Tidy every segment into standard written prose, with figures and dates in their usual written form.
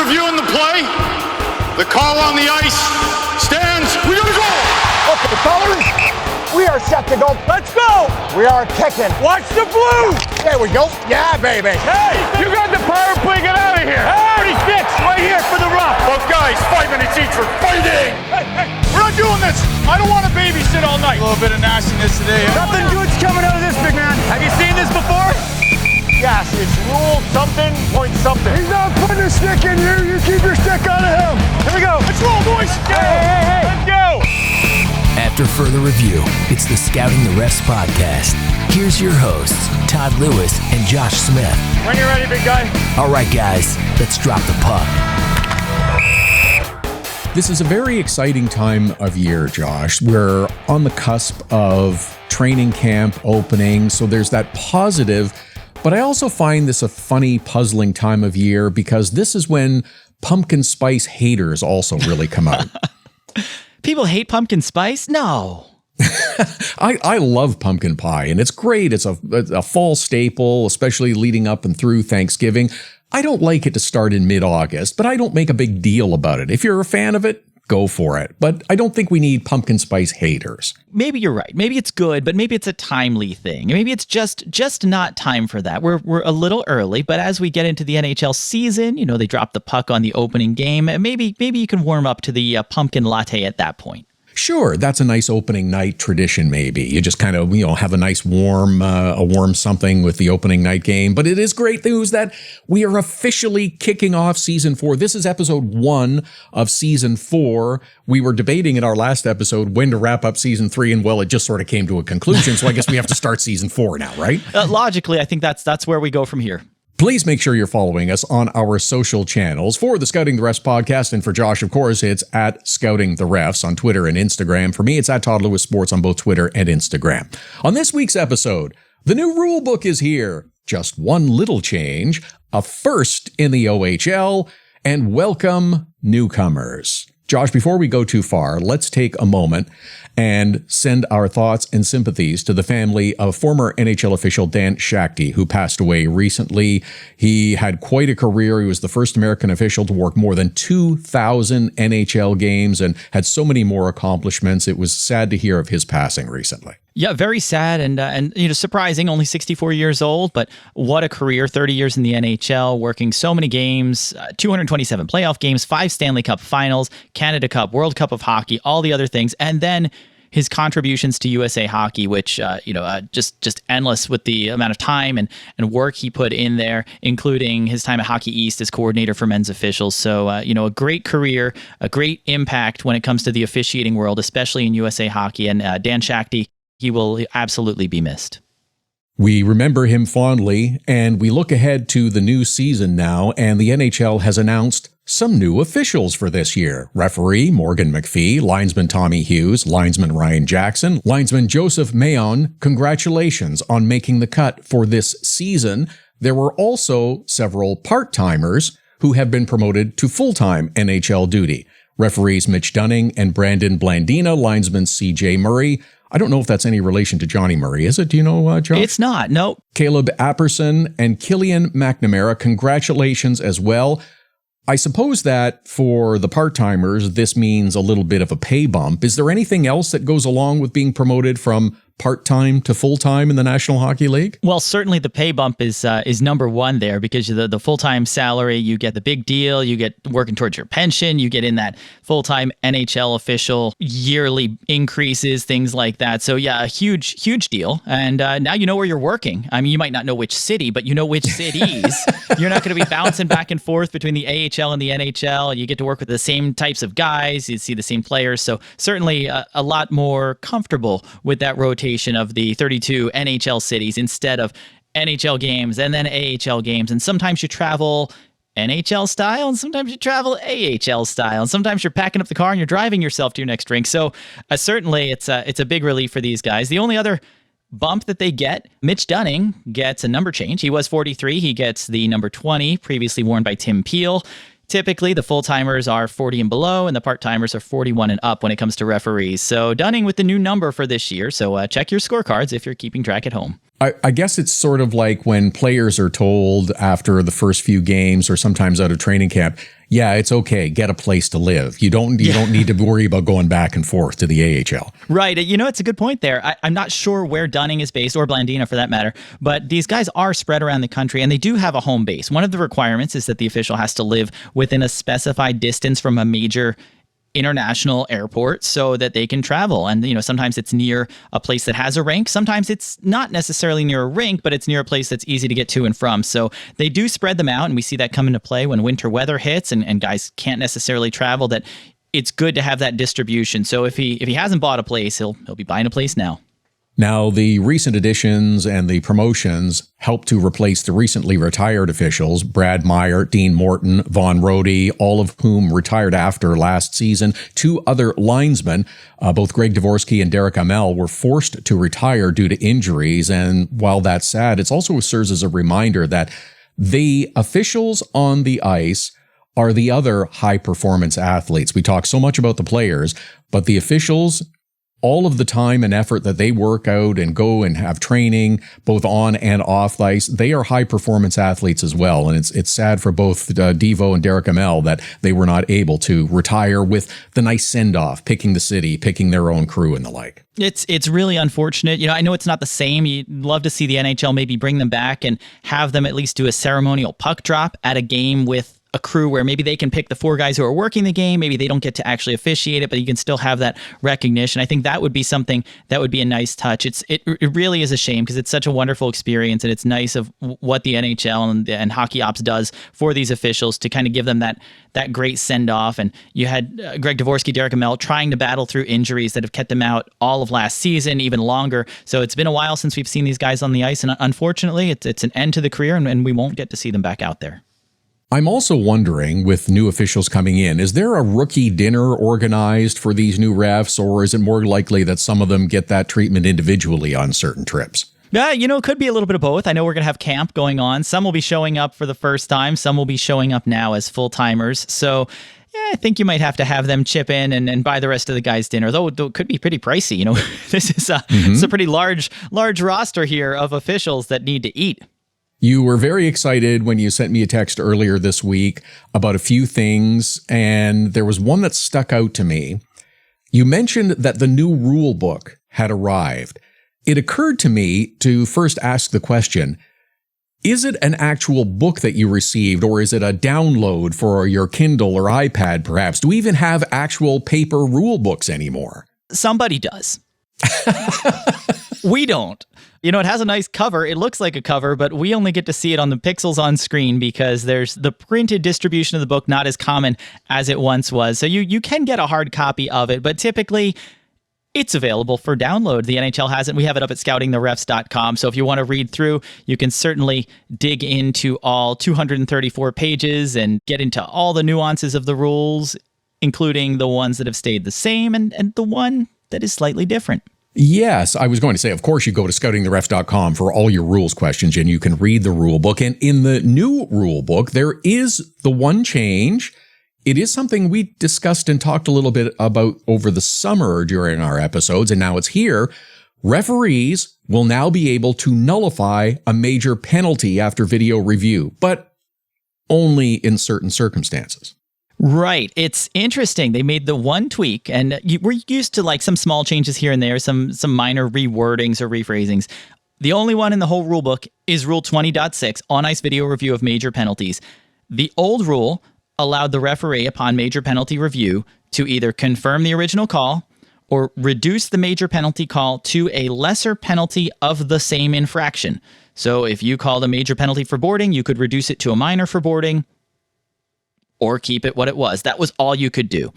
reviewing the play. The call on the ice stands. We gotta go. Okay, fellas, we are set to go. Let's go. We are kicking. Watch the blue. There we go. Yeah, baby. Hey, you got the power play. Get out of here. Hey, 36, right here for the rough. Both guys, 5 minutes each for fighting. Hey, we're not doing this. I don't want to babysit all night. A little bit of nastiness today. Nothing good's coming out of this, big man. Have you seen this before? Yes, it's rule something, point something. He's not putting a stick in you. You keep your stick out of him. Here we go. Let's roll, boys. Hey. Let's go. After further review, it's the Scouting the Refs podcast. Here's your hosts, Todd Lewis and Josh Smith. When you're ready, big guy. All right, guys, let's drop the puck. This is a very exciting time of year, Josh. We're on the cusp of training camp opening, so there's that positive. But I also find this a funny, puzzling time of year because this is when pumpkin spice haters also really come out. People hate pumpkin spice? No. I love pumpkin pie, and it's great. It's a fall staple, especially leading up and through Thanksgiving. I don't like it to start in mid-August, but I don't make a big deal about it. If you're a fan of it, go for it. But I don't think we need pumpkin spice haters. Maybe you're right. Maybe it's good, but maybe it's a timely thing. Maybe it's just not time for that. We're a little early, but as we get into the NHL season, you know, they drop the puck on the opening game, and maybe you can warm up to the pumpkin latte at that point. Sure, that's a nice opening night tradition, maybe. You just kind of, have a nice warm something with the opening night game. But it is great news that we are officially kicking off season 4. This is episode 1 of season 4. We were debating in our last episode when to wrap up season 3, and well, it just sort of came to a conclusion. So I guess we have to start season 4 now, right? Logically, I think that's where we go from here. Please make sure you're following us on our social channels. For the Scouting the Refs podcast, and for Josh, of course, it's at Scouting the Refs on Twitter and Instagram. For me, it's at Todd Lewis Sports on both Twitter and Instagram. On this week's episode, the new rule book is here. Just one little change, a first in the OHL, and welcome newcomers. Josh, before we go too far, let's take a moment and send our thoughts and sympathies to the family of former NHL official Dan Schachte, who passed away recently. He had quite a career. He was the first American official to work more than 2,000 NHL games and had so many more accomplishments. It was sad to hear of his passing recently. Yeah, very sad and surprising, only 64 years old, but what a career, 30 years in the NHL, working so many games, 227 playoff games, 5 Stanley Cup finals, Canada Cup, World Cup of Hockey, all the other things, and then his contributions to USA Hockey, which, just endless with the amount of time and work he put in there, including his time at Hockey East as coordinator for men's officials. So, a great career, a great impact when it comes to the officiating world, especially in USA Hockey. And Dan Schachte, he will absolutely be missed. We remember him fondly, and we look ahead to the new season now, and the NHL has announced some new officials for this year. Referee Morgan McPhee, linesman Tommy Hughes, linesman Ryan Jackson, linesman Joseph Mayon. Congratulations on making the cut for this season. There were also several part-timers who have been promoted to full-time NHL duty. Referees Mitch Dunning and Brandon Blandina, linesman CJ Murray. I don't know if that's any relation to Johnny Murray, is it? Do you know, Josh? It's not, no. Caleb Apperson and Killian McNamara, congratulations as well. I suppose that for the part-timers, this means a little bit of a pay bump. Is there anything else that goes along with being promoted from part-time to full-time in the National Hockey League? Well, certainly the pay bump is number one there, because the full-time salary, you get the big deal, you get working towards your pension, you get in that full-time NHL official yearly increases, things like that. So yeah, a huge deal. And now you know where you're working. I mean, you might not know which city, but you know which cities. You're not going to be bouncing back and forth between the AHL and the NHL. You get to work with the same types of guys. You see the same players. So certainly a lot more comfortable with that rotation of the 32 NHL cities instead of NHL games and then AHL games. And sometimes you travel NHL style and sometimes you travel AHL style. And sometimes you're packing up the car and you're driving yourself to your next drink. So certainly it's a big relief for these guys. The only other bump that they get, Mitch Dunning gets a number change. He was 43. He gets the number 20, previously worn by Tim Peel. Typically, the full-timers are 40 and below, and the part-timers are 41 and up when it comes to referees. So Dunning with the new number for this year, so check your scorecards if you're keeping track at home. I guess it's sort of like when players are told after the first few games or sometimes out of training camp, yeah, it's okay, get a place to live. You don't need to worry about going back and forth to the AHL. Right. It's a good point there. I'm not sure where Dunning is based, or Blandina for that matter, but these guys are spread around the country and they do have a home base. One of the requirements is that the official has to live within a specified distance from a major international airport so that they can travel. And, sometimes it's near a place that has a rink. Sometimes it's not necessarily near a rink, but it's near a place that's easy to get to and from. So they do spread them out, and we see that come into play when winter weather hits and guys can't necessarily travel, that it's good to have that distribution. So if he hasn't bought a place, he'll be buying a place now. Now, the recent additions and the promotions help to replace the recently retired officials, Brad Meyer, Dean Morton, Vaughn Rohde, all of whom retired after last season. 2 other linesmen, both Greg Dvorsky and Derek Amell, were forced to retire due to injuries. And while that's sad, it also serves as a reminder that the officials on the ice are the other high-performance athletes. We talk so much about the players, but the officials, all of the time and effort that they work out and go and have training, both on and off the ice, they are high-performance athletes as well. And it's sad for both Devo and Derek Amell that they were not able to retire with the nice send-off, picking the city, picking their own crew and the like. It's really unfortunate. I know it's not the same. You'd love to see the NHL maybe bring them back and have them at least do a ceremonial puck drop at a game with a crew where maybe they can pick the 4 guys who are working the game. Maybe they don't get to actually officiate it, but you can still have that recognition. I think that would be something that would be a nice touch. It really is a shame because it's such a wonderful experience, and it's nice of what the NHL and Hockey Ops does for these officials to kind of give them that great send-off. And you had Greg Dvorsky, Derek Amell trying to battle through injuries that have kept them out all of last season, even longer. So it's been a while since we've seen these guys on the ice, and unfortunately, it's an end to the career, and we won't get to see them back out there. I'm also wondering, with new officials coming in, is there a rookie dinner organized for these new refs, or is it more likely that some of them get that treatment individually on certain trips? Yeah, it could be a little bit of both. I know we're going to have camp going on. Some will be showing up for the first time. Some will be showing up now as full-timers. So I think you might have to have them chip in and buy the rest of the guys dinner, though it could be pretty pricey. This is it's a pretty large roster here of officials that need to eat. You were very excited when you sent me a text earlier this week about a few things, and there was one that stuck out to me. You mentioned that the new rule book had arrived. It occurred to me to first ask the question, is it an actual book that you received, or is it a download for your Kindle or iPad perhaps? Do we even have actual paper rule books anymore? Somebody does. We don't. It has a nice cover. It looks like a cover, but we only get to see it on the pixels on screen because there's the printed distribution of the book not as common as it once was. So you can get a hard copy of it, but typically it's available for download. The NHL has it. We have it up at scoutingtherefs.com. So if you want to read through, you can certainly dig into all 234 pages and get into all the nuances of the rules, including the ones that have stayed the same and the one that is slightly different. Yes, I was going to say, of course, you go to scoutingtherefs.com for all your rules questions, and you can read the rule book. And in the new rule book, there is the one change. It is something we discussed and talked a little bit about over the summer during our episodes, and now it's here. Referees will now be able to nullify a major penalty after video review, but only in certain circumstances. Right. It's interesting. They made the one tweak, and we're used to some small changes here and there, some minor rewordings or rephrasings. The only one in the whole rulebook is Rule 20.6, on-ice video review of major penalties. The old rule allowed the referee, upon major penalty review, to either confirm the original call or reduce the major penalty call to a lesser penalty of the same infraction. So if you called a major penalty for boarding, you could reduce it to a minor for boarding, or keep it what it was. That was all you could do.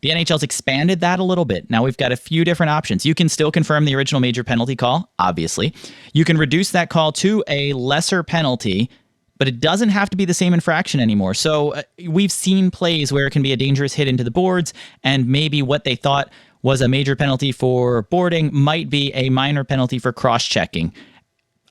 The NHL's expanded that a little bit. Now we've got a few different options. You can still confirm the original major penalty call, obviously. You can reduce that call to a lesser penalty, but it doesn't have to be the same infraction anymore. So we've seen plays where it can be a dangerous hit into the boards, and maybe what they thought was a major penalty for boarding might be a minor penalty for cross-checking.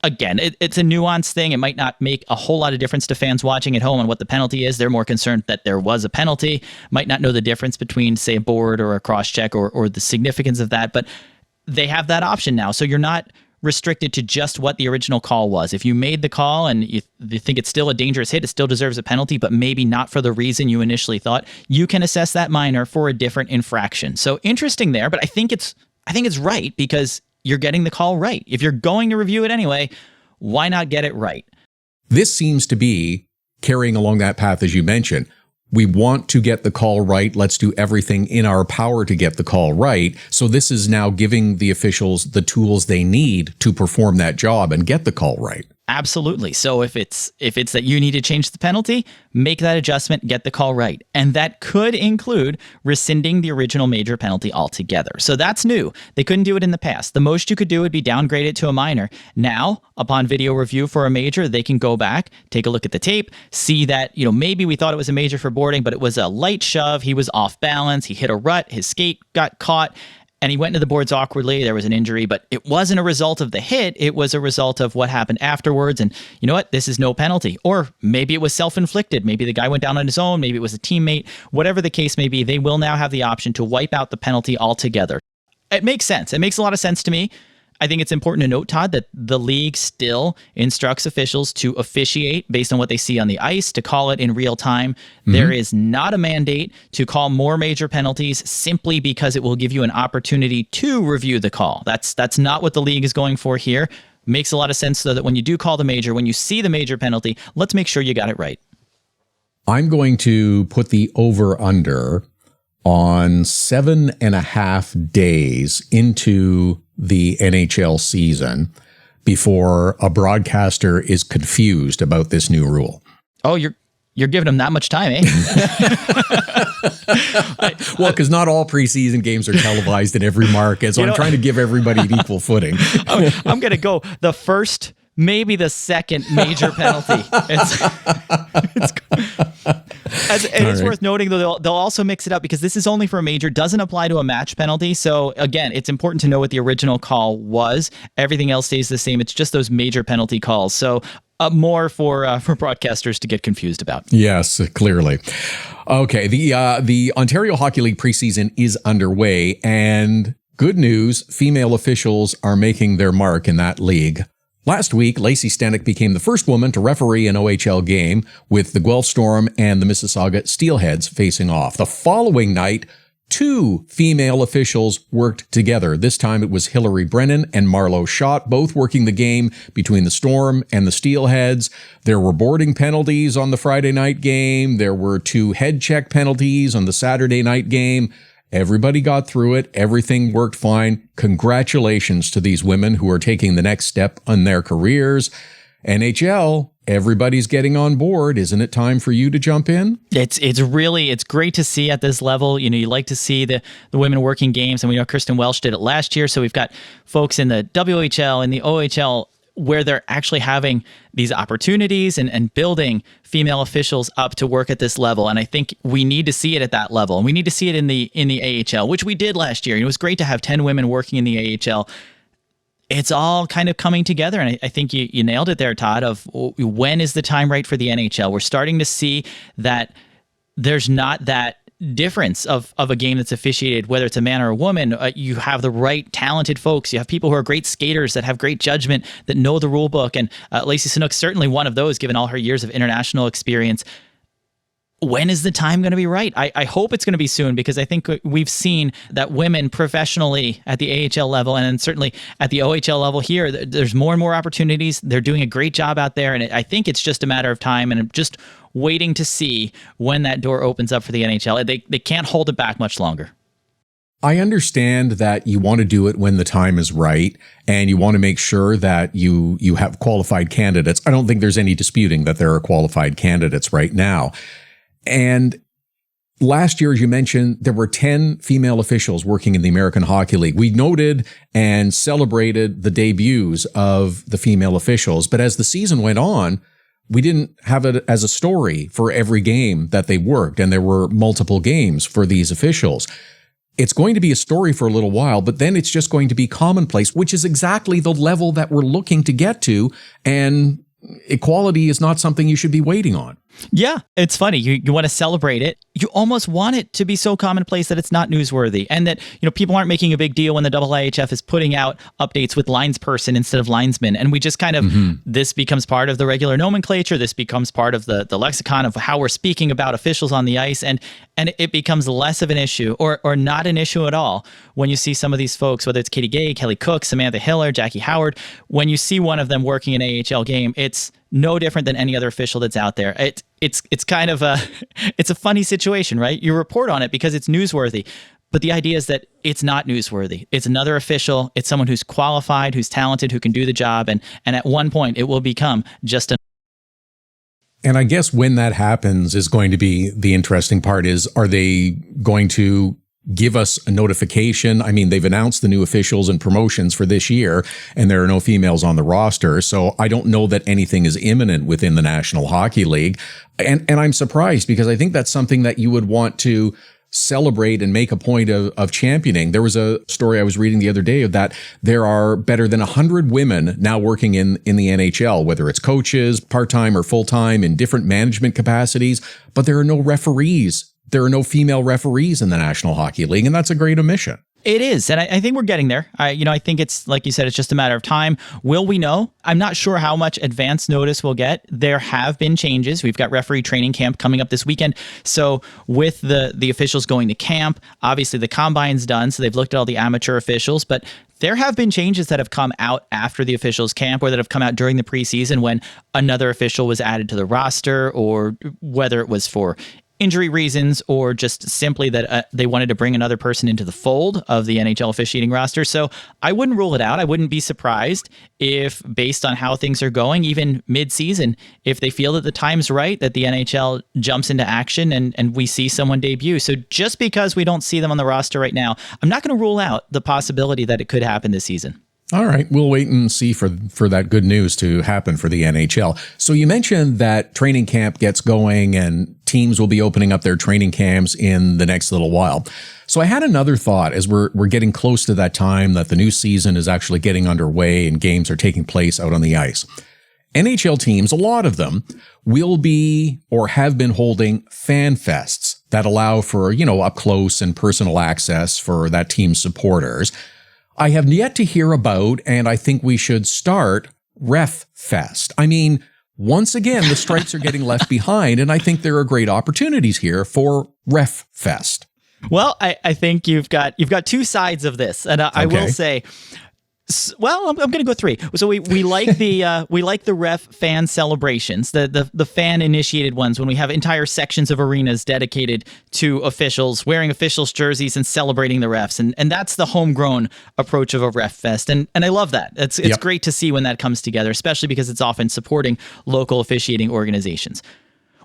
Again, it's a nuanced thing. It might not make a whole lot of difference to fans watching at home on what the penalty is. They're more concerned that there was a penalty, might not know the difference between, say, a board or a cross-check or the significance of that, but they have that option now. So you're not restricted to just what the original call was. If you made the call and you think it's still a dangerous hit, it still deserves a penalty, but maybe not for the reason you initially thought, you can assess that minor for a different infraction. So interesting there, but I think it's right because you're getting the call right. If you're going to review it anyway, why not get it right? This seems to be carrying along that path, as you mentioned. We want to get the call right. Let's do everything in our power to get the call right. So this is now giving the officials the tools they need to perform that job and get the call right. Absolutely. So if it's that you need to change the penalty, make that adjustment, get the call right. And that could include rescinding the original major penalty altogether. So that's new. They couldn't do it in the past. The most you could do would be downgrade it to a minor. Now, upon video review for a major, they can go back, take a look at the tape, see that, maybe we thought it was a major for boarding, but it was a light shove. He was off balance. He hit a rut. His skate got caught. And he went into the boards awkwardly. There was an injury, but it wasn't a result of the hit. It was a result of what happened afterwards. And you know what? This is no penalty. Or maybe it was self-inflicted. Maybe the guy went down on his own. Maybe it was a teammate. Whatever the case may be, they will now have the option to wipe out the penalty altogether. It makes sense. It makes a lot of sense to me. I think it's important to note, Todd, that the league still instructs officials to officiate based on what they see on the ice, to call it in real time. Mm-hmm. There is not a mandate to call more major penalties simply because it will give you an opportunity to review the call. That's not what the league is going for here. Makes a lot of sense, so that when you do call the major, when you see the major penalty, let's make sure you got it right. I'm going to put the over-under on 7.5 days into the NHL season before a broadcaster is confused about this new rule. Oh, you're giving them that much time, eh? Well, because not all preseason games are televised in every market, so I'm trying to give everybody an equal footing. I'm going to go the first, maybe the second major penalty. It's worth noting, though, they'll also mix it up because this is only for a major, doesn't apply to a match penalty. So again, it's important to know what the original call was. Everything else stays the same. It's just those major penalty calls. So more for broadcasters to get confused about. Yes, clearly. Okay, the Ontario Hockey League preseason is underway, and good news, female officials are making their mark in that league. Last week, Lacey Stenick became the first woman to referee an OHL game with the Guelph Storm and the Mississauga Steelheads facing off. The following night, 2 female officials worked together. This time it was Hillary Brennan and Marlo Schott, both working the game between the Storm and the Steelheads. There were boarding penalties on the Friday night game. There were 2 head check penalties on the Saturday night game. Everybody got through it. Everything worked fine. Congratulations to these women who are taking the next step in their careers. NHL, everybody's getting on board. Isn't it time for you to jump in? It's great to see at this level. You like to see the women working games, and we know Kristen Welsh did it last year. So we've got folks in the WHL and the OHL where they're actually having these opportunities and building female officials up to work at this level. And I think we need to see it at that level. And we need to see it in the AHL, which we did last year. It was great to have 10 women working in the AHL. It's all kind of coming together. And I think you nailed it there, Todd, of when is the time right for the NHL? We're starting to see that there's not that difference of a game that's officiated, whether it's a man or a woman. You have the right talented folks. You have people who are great skaters that have great judgment, that know the rule book. And Lacey Sanook's certainly one of those, given all her years of international experience. When is the time going to be right? I hope it's going to be soon, because I think we've seen that women professionally at the AHL level and then certainly at the OHL level here, there's more and more opportunities. They're doing a great job out there. And I think it's just a matter of time. And I'm just waiting to see when that door opens up for the NHL. They can't hold it back much longer. I understand that you want to do it when the time is right, and you want to make sure that you have qualified candidates. I don't think there's any disputing that there are qualified candidates right now. And last year, as you mentioned, there were 10 female officials working in the American Hockey League. We noted and celebrated the debuts of the female officials, but as the season went on, we didn't have it as a story for every game that they worked, and there were multiple games for these officials. It's going to be a story for a little while, but then it's just going to be commonplace, which is exactly the level that we're looking to get to, and equality is not something you should be waiting on. Yeah, it's funny. You want to celebrate it. You almost want it to be so commonplace that it's not newsworthy, and that people aren't making a big deal when the IIHF is putting out updates with linesperson instead of linesman, and we just kind of this becomes part of the regular nomenclature. This becomes part of the lexicon of how we're speaking about officials on the ice, and it becomes less of an issue or not an issue at all when you see some of these folks, whether it's Katie Gay, Kelly Cook, Samantha Hiller, Jackie Howard. When you see one of them working an AHL game, it's no different than any other official that's out there. It's kind of it's a funny situation, right? You report on it because it's newsworthy, but the idea is that it's not newsworthy. It's another official. It's someone who's qualified, who's talented, who can do the job, and at one point it will become just And I guess when that happens is going to be the interesting part. Is, are they going to give us a notification? I mean, they've announced the new officials and promotions for this year, and there are no females on the roster. So I don't know that anything is imminent within the National Hockey League. And I'm surprised, because I think that's something that you would want to celebrate and make a point of championing. There was a story I was reading the other day of that there are better than 100 women now working in the NHL, whether it's coaches, part-time or full-time, in different management capacities, but there are no referees. There are no female referees in the National Hockey League, and that's a great omission. It is, and I think we're getting there. I think it's, like you said, it's just a matter of time. Will we know? I'm not sure how much advance notice we'll get. There have been changes. We've got referee training camp coming up this weekend. So with the officials going to camp, obviously the combine's done, so they've looked at all the amateur officials, but there have been changes that have come out after the officials camp, or that have come out during the preseason when another official was added to the roster, or whether it was for injury reasons or just simply that they wanted to bring another person into the fold of the NHL officiating roster. So I wouldn't rule it out. I wouldn't be surprised if, based on how things are going, even mid-season, if they feel that the time's right, that the NHL jumps into action and we see someone debut. So just because we don't see them on the roster right now, I'm not going to rule out the possibility that it could happen this season. All right, we'll wait and see for that good news to happen for the NHL. So you mentioned that training camp gets going and teams will be opening up their training camps in the next little while. So I had another thought as we're getting close to that time that the new season is actually getting underway and games are taking place out on the ice. NHL teams, a lot of them, will be or have been holding fan fests that allow for, up close and personal access for that team's supporters. I have yet to hear about, and I think we should start, Ref Fest. I mean, once again, the strikes are getting left behind, and I think there are great opportunities here for Ref Fest. Well, I think you've got two sides of this, and I will say, well, I'm going to go three. So we like the ref fan celebrations, the fan initiated ones, when we have entire sections of arenas dedicated to officials wearing officials jerseys and celebrating the refs, and that's the homegrown approach of a ref fest, and I love that. It's great to see when that comes together, especially because it's often supporting local officiating organizations.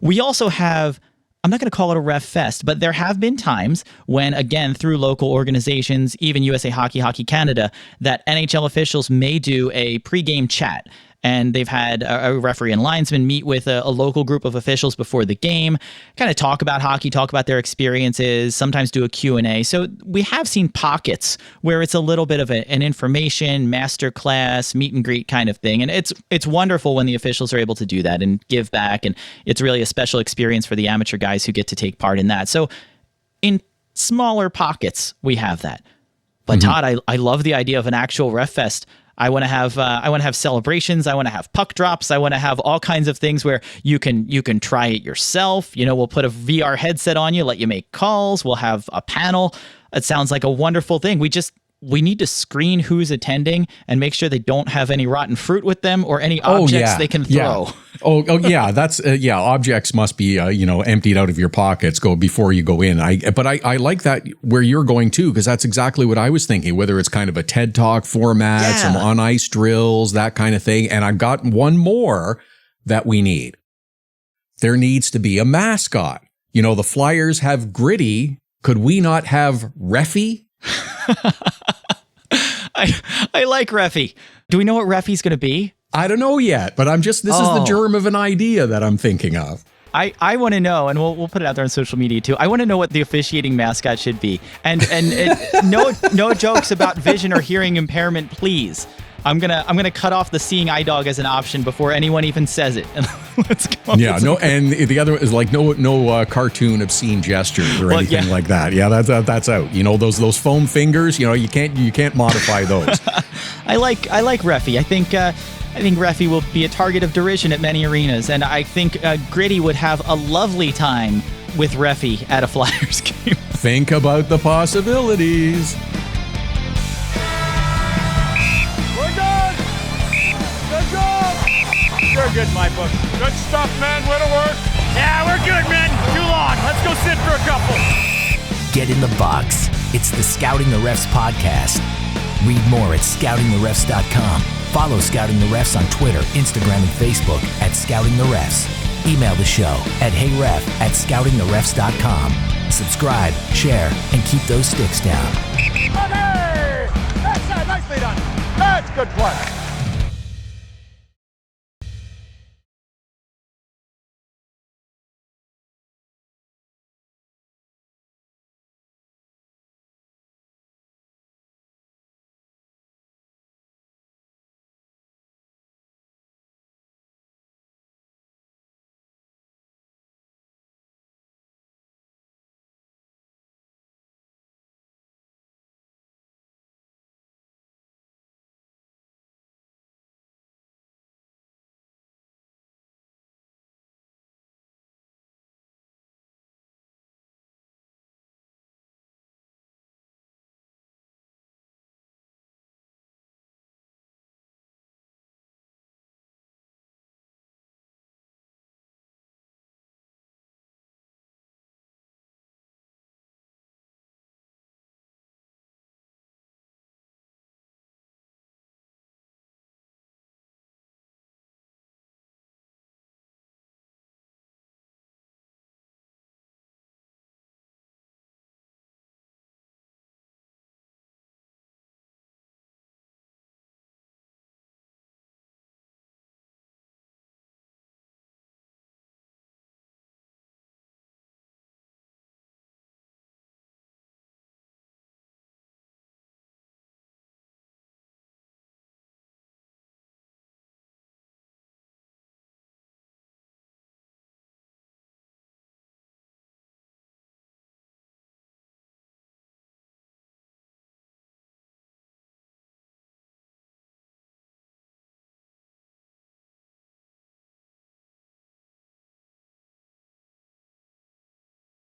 We also have, I'm not going to call it a ref fest, but there have been times when, again, through local organizations, even USA Hockey, Hockey Canada, that NHL officials may do a pregame chat. And they've had a referee and linesman meet with a local group of officials before the game, kind of talk about hockey, talk about their experiences, sometimes do a Q&A. So we have seen pockets where it's a little bit of an information, masterclass, meet and greet kind of thing. And it's wonderful when the officials are able to do that and give back. And it's really a special experience for the amateur guys who get to take part in that. So in smaller pockets, we have that. But Todd, I love the idea of an actual ref fest. I want to have celebrations. I want to have puck drops. I want to have all kinds of things where you can try it yourself. We'll put a VR headset on you, let you make calls. We'll have a panel. It sounds like a wonderful thing. We need to screen who's attending and make sure they don't have any rotten fruit with them or any objects they can throw. Yeah. That's objects must be emptied out of your pockets before you go in. But I like that where you're going too, because that's exactly what I was thinking. Whether it's kind of a TED Talk format, some on ice drills, that kind of thing. And I've got one more that we need. There needs to be a mascot. The Flyers have Gritty. Could we not have Refy? I like Refy. Do we know what Refy's going to be? I don't know yet, but this is the germ of an idea that I'm thinking of. I want to know, and we'll put it out there on social media too. I want to know what the officiating mascot should be, and no jokes about vision or hearing impairment, please. I'm gonna cut off the seeing eye dog as an option before anyone even says it. Let's go. Yeah, no, and the other is like no cartoon obscene gestures or anything like that. Yeah, that's out. You know, those foam fingers. You know, you can't modify those. I like Reffy. I think Reffy will be a target of derision at many arenas, and I think Gritty would have a lovely time with Reffy at a Flyers game. Think about the possibilities. You're good, my book. Good stuff, man. Way to work. Yeah, we're good, man. Too long. Let's go sit for a couple. Get in the box. It's the Scouting the Refs podcast. Read more at scoutingtherefs.com. Follow Scouting the Refs on Twitter, Instagram, and Facebook at Scouting the Refs. Email the show at heyref@scoutingtherefs.com. Subscribe, share, and keep those sticks down. Okay. That's nicely done. That's good play.